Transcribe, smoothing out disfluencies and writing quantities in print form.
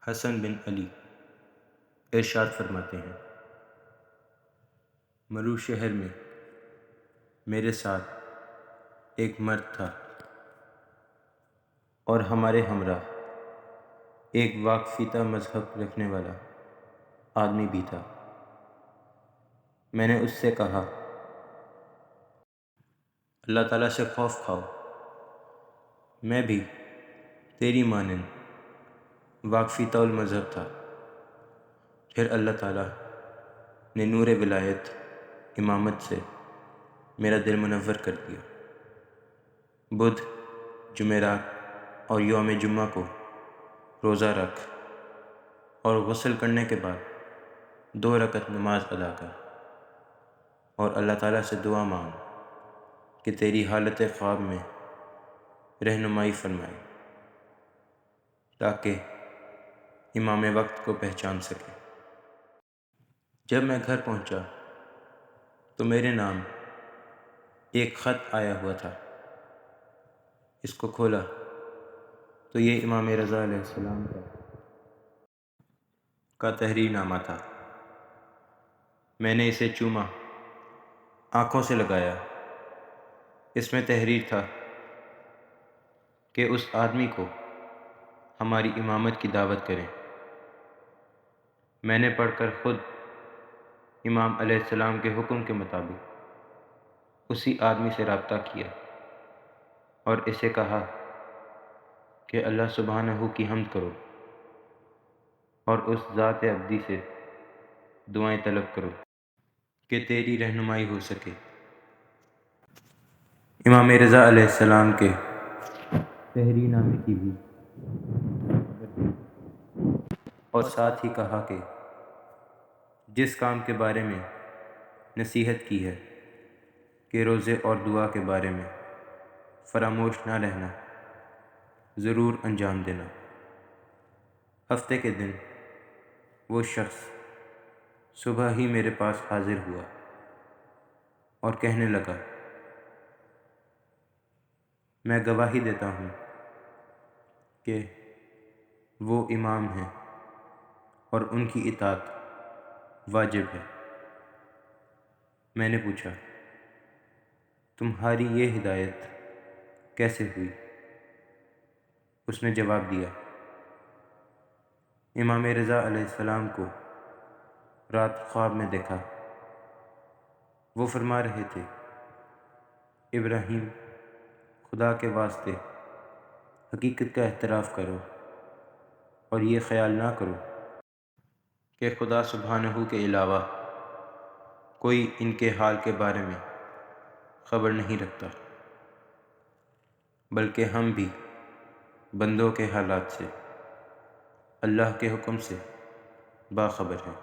حسن بن علی ارشاد فرماتے ہیں، مرو شہر میں میرے ساتھ ایک مرد تھا اور ہمارے ہمراہ ایک واقفیتہ مذہب رکھنے والا آدمی بھی تھا۔ میں نے اس سے کہا، اللہ تعالیٰ سے خوف کھاؤ، میں بھی تیری مانند واقفیتہ المذہب تھا۔ پھر اللہ تعالیٰ نے نور ولایت امامت سے میرا دل منور کر دیا۔ بدھ، جمعرات اور یوم جمعہ کو روزہ رکھ اور غسل کرنے کے بعد 2 رکعت نماز ادا کر اور اللہ تعالیٰ سے دعا مانگ کہ تیری حالت خواب میں رہنمائی فرمائے تاکہ امام وقت کو پہچان سکے۔ جب میں گھر پہنچا تو میرے نام ایک خط آیا ہوا تھا۔ اس کو کھولا تو یہ امام رضا علیہ السلام کا تحریر نامہ تھا۔ میں نے اسے چوما، آنکھوں سے لگایا۔ اس میں تحریر تھا کہ اس آدمی کو ہماری امامت کی دعوت کریں۔ میں نے پڑھ کر خود امام علیہ السلام کے حکم کے مطابق اسی آدمی سے رابطہ کیا اور اسے کہا کہ اللہ سبحانہ کی حمد کرو اور اس ذات ابدی سے دعائیں طلب کرو کہ تیری رہنمائی ہو سکے۔ امام رضا علیہ السلام کے تحریر نامے کی بھی اور ساتھ ہی کہا کہ جس کام کے بارے میں نصیحت کی ہے کہ روزے اور دعا کے بارے میں فراموش نہ رہنا، ضرور انجام دینا۔ ہفتے کے دن وہ شخص صبح ہی میرے پاس حاضر ہوا اور کہنے لگا، میں گواہی دیتا ہوں کہ وہ امام ہیں اور ان کی اطاعت واجب ہے۔ میں نے پوچھا، تمہاری یہ ہدایت کیسے ہوئی؟ اس نے جواب دیا، امام رضا علیہ السلام کو رات خواب میں دیکھا۔ وہ فرما رہے تھے، ابراہیم، خدا کے واسطے حقیقت کا اعتراف کرو اور یہ خیال نہ کرو کہ خدا سبحانہ کے علاوہ کوئی ان کے حال کے بارے میں خبر نہیں رکھتا، بلکہ ہم بھی بندوں کے حالات سے اللہ کے حکم سے باخبر ہیں۔